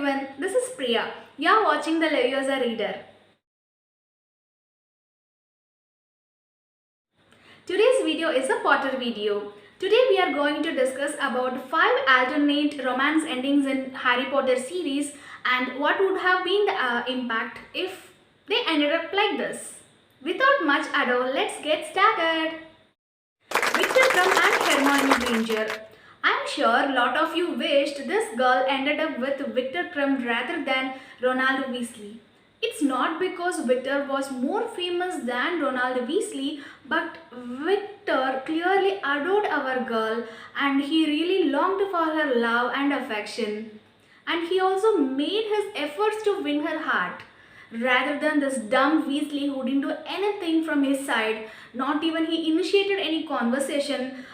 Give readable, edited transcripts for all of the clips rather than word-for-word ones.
everyone, this is Priya. You're watching the Leviosa Reader. Today's video is a Potter video. Today we are going to discuss about 5 alternate romance endings in Harry Potter series and what would have been the impact if they ended up like this. Without much ado, let's get started. Victor Crumb and Hermione Granger. I'm sure a lot of you wished this girl ended up with Victor Crumb rather than Ronaldo Weasley. It's not because Victor was more famous than Ronaldo Weasley, but Victor clearly adored our girl and he really longed for her love and affection. And he also made his efforts to win her heart rather than this dumb Weasley who didn't do anything from his side. Not even he initiated any conversation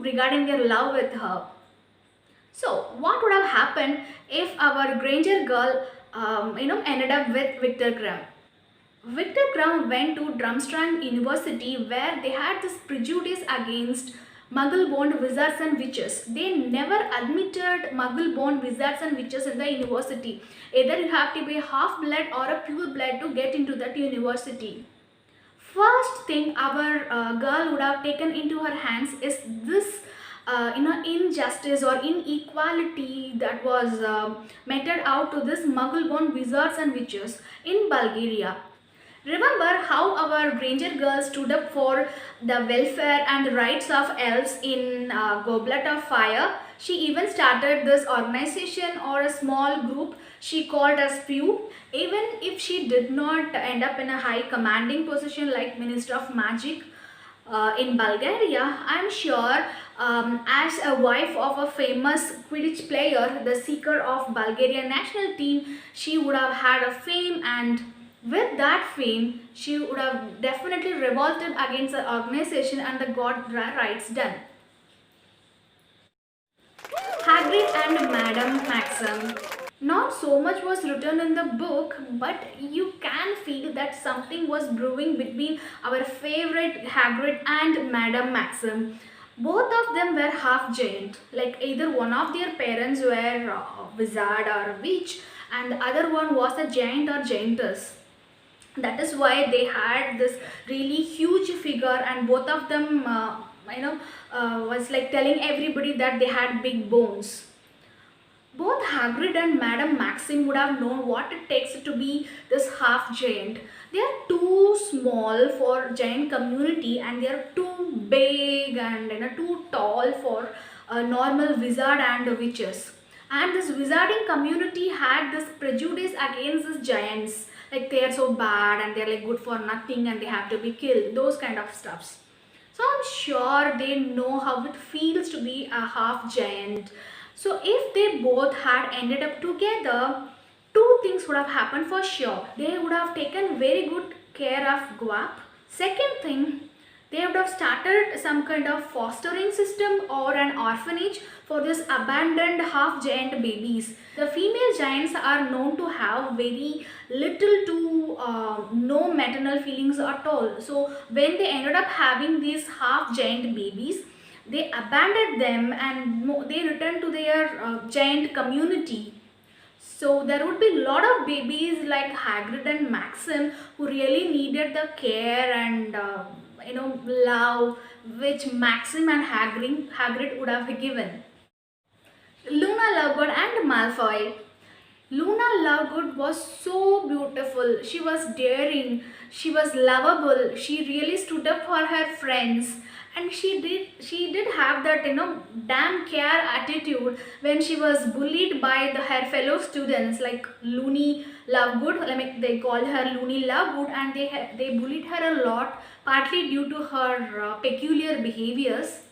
regarding their love with her. So what would have happened if our Granger girl ended up with Victor Crumb? Victor Crumb went to Drumstrang University where they had this prejudice against Muggle-born wizards and witches. They never admitted Muggle-born wizards and witches in the university. Either you have to be half-blood or a pure-blood to get into that university. First thing our girl would have taken into her hands is this injustice or inequality that was meted out to this Muggle-born wizards and witches in Bulgaria. Remember how our Granger girl stood up for the welfare and the rights of elves in Goblet of Fire? She even started this organization or a small group she called as Pew. Even if she did not end up in a high commanding position like Minister of Magic in Bulgaria, I'm sure as a wife of a famous Quidditch player, the seeker of Bulgarian national team, she would have had a fame, and with that fame, she would have definitely revolted against the organization and the got rights done. Hagrid and Madame Maxim. Not so much was written in the book, but you can feel that something was brewing between our favorite Hagrid and Madame Maxim. Both of them were half giant, like either one of their parents were a wizard or a witch and the other one was a giant or giantess. That is why they had this really huge figure, and both of them was like telling everybody that they had big bones. Both Hagrid and Madame Maxim would have known what it takes to be this half giant. They are too small for giant community and they are too big and too tall for a normal wizard and witches. And this wizarding community had this prejudice against these giants, like they are so bad and they are like good for nothing and they have to be killed, those kind of stuffs. So I'm sure they know how it feels to be a half giant. So if they both had ended up together, two things would have happened for sure. They would have taken very good care of Guap. Second thing, they would have started some kind of fostering system or an orphanage for this abandoned half-giant babies. The female giants are known to have very little to no maternal feelings at all. So when they ended up having these half-giant babies, they abandoned them and they returned to their giant community. So there would be a lot of babies like Hagrid and Maxim who really needed the care and love which Maxim and Hagrid would have given. Luna Lovegood and Malfoy. Luna Lovegood was so beautiful. She was daring. She was lovable. She really stood up for her friends. And she did have that damn care attitude when she was bullied by her fellow students like Loony Lovegood. They called her Loony Lovegood, and they bullied her a lot, partly due to her peculiar behaviors.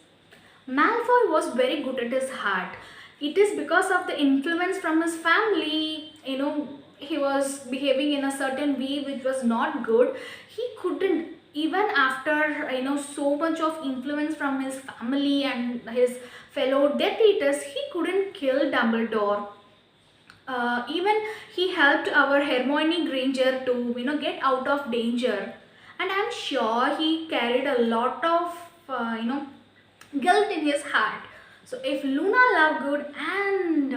Malfoy was very good at his heart. It is because of the influence from his family, he was behaving in a certain way which was not good. He couldn't, even after so much of influence from his family and his fellow Death Eaters, he couldn't kill Dumbledore. Even he helped our Hermione Granger to get out of danger, and I'm sure he carried a lot of guilt in his heart. So if Luna Lovegood and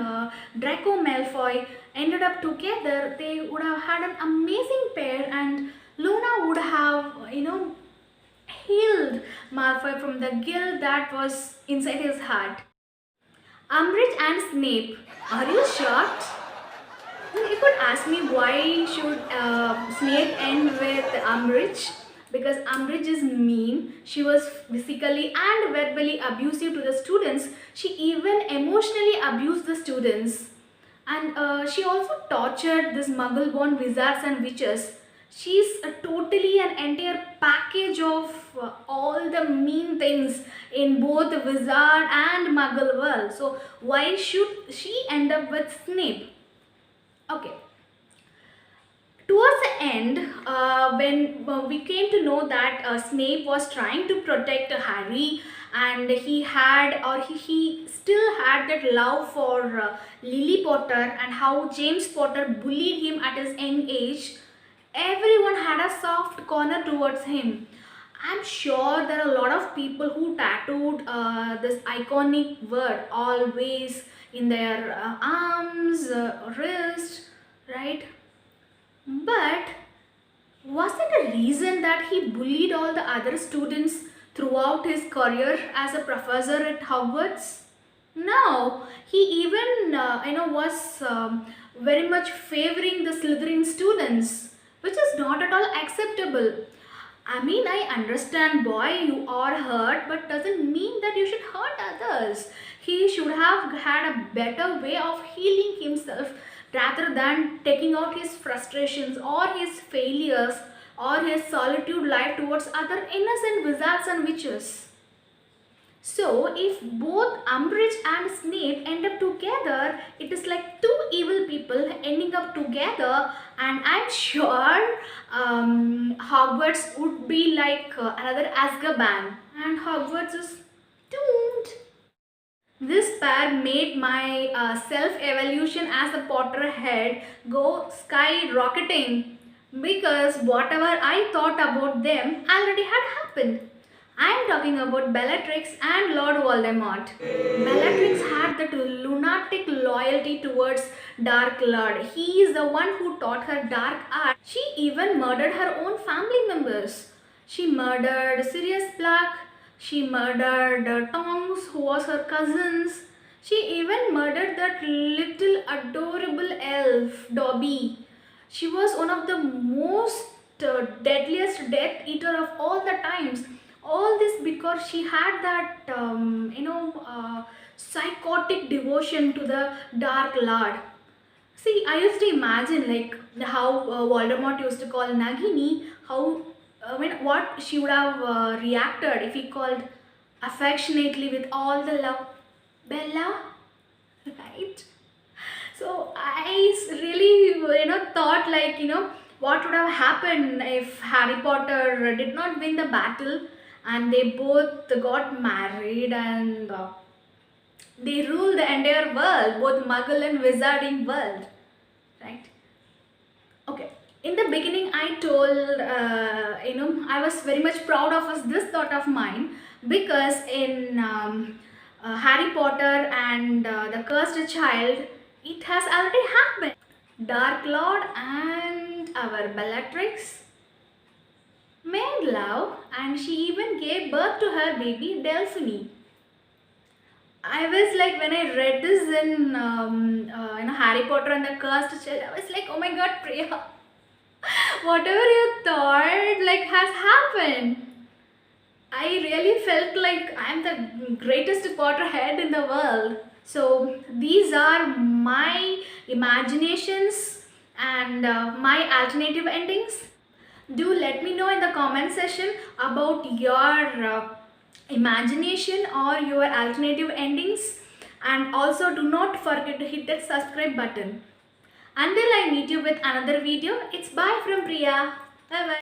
Draco Malfoy ended up together, they would have had an amazing pair, and Luna would have, healed Malfoy from the guilt that was inside his heart. Umbridge and Snape, are you shocked? You could ask me why should Snape end with Umbridge? Because Umbridge is mean. She was physically and verbally abusive to the students. She even emotionally abused the students. And she also tortured this muggle-born wizards and witches. She's a totally an entire package of all the mean things in both the wizard and muggle world. So why should she end up with Snape? Okay. Towards the end, when we came to know that Snape was trying to protect Harry, and he still had that love for Lily Potter, and how James Potter bullied him at his young age, everyone had a soft corner towards him. I'm sure there are a lot of people who tattooed this iconic word always in their arms, wrist, right? But was it a reason that he bullied all the other students throughout his career as a professor at Hogwarts? No, he even was very much favoring the Slytherin students, which is not at all acceptable. I mean, I understand, boy, you are hurt, but doesn't mean that you should hurt others. He should have had a better way of healing himself rather than taking out his frustrations or his failures or his solitude life towards other innocent wizards and witches. So, if both Umbridge and Snape end up together, it is like two evil people ending up together, and I'm sure Hogwarts would be like another Azkaban, and Hogwarts is doomed. This pair made my self-evaluation as a Potterhead go skyrocketing, because whatever I thought about them already had happened. I am talking about Bellatrix and Lord Voldemort. Bellatrix had that lunatic loyalty towards Dark Lord. He is the one who taught her dark art. She even murdered her own family members. She murdered Sirius Black. She murdered Tonks, who was her cousins. She even murdered that little adorable elf, Dobby. She was one of the most deadliest Death Eater of all the times. All this because she had that psychotic devotion to the Dark Lord. See, I used to imagine like how Voldemort used to call Nagini, how what she would have reacted if he called affectionately with all the love, Bella, right? So I really thought like what would have happened if Harry Potter did not win the battle and they both got married, and they rule the entire world, both Muggle and Wizarding world, right? Okay. In the beginning, I told, I was very much proud of this thought of mine, because in Harry Potter and the Cursed Child, it has already happened. Dark Lord and our Bellatrix made love, and she even gave birth to her baby Delphine. I was like, when I read this in Harry Potter and the Cursed Child, I was like, oh my god, Priya, whatever you thought like has happened. I really felt like I'm the greatest Potterhead in the world. So these are my imaginations and my alternative endings. Do let me know in the comment section about your imagination or your alternative endings, and also do not forget to hit that subscribe button. Until I meet you with another video, it's bye from Priya. Bye bye.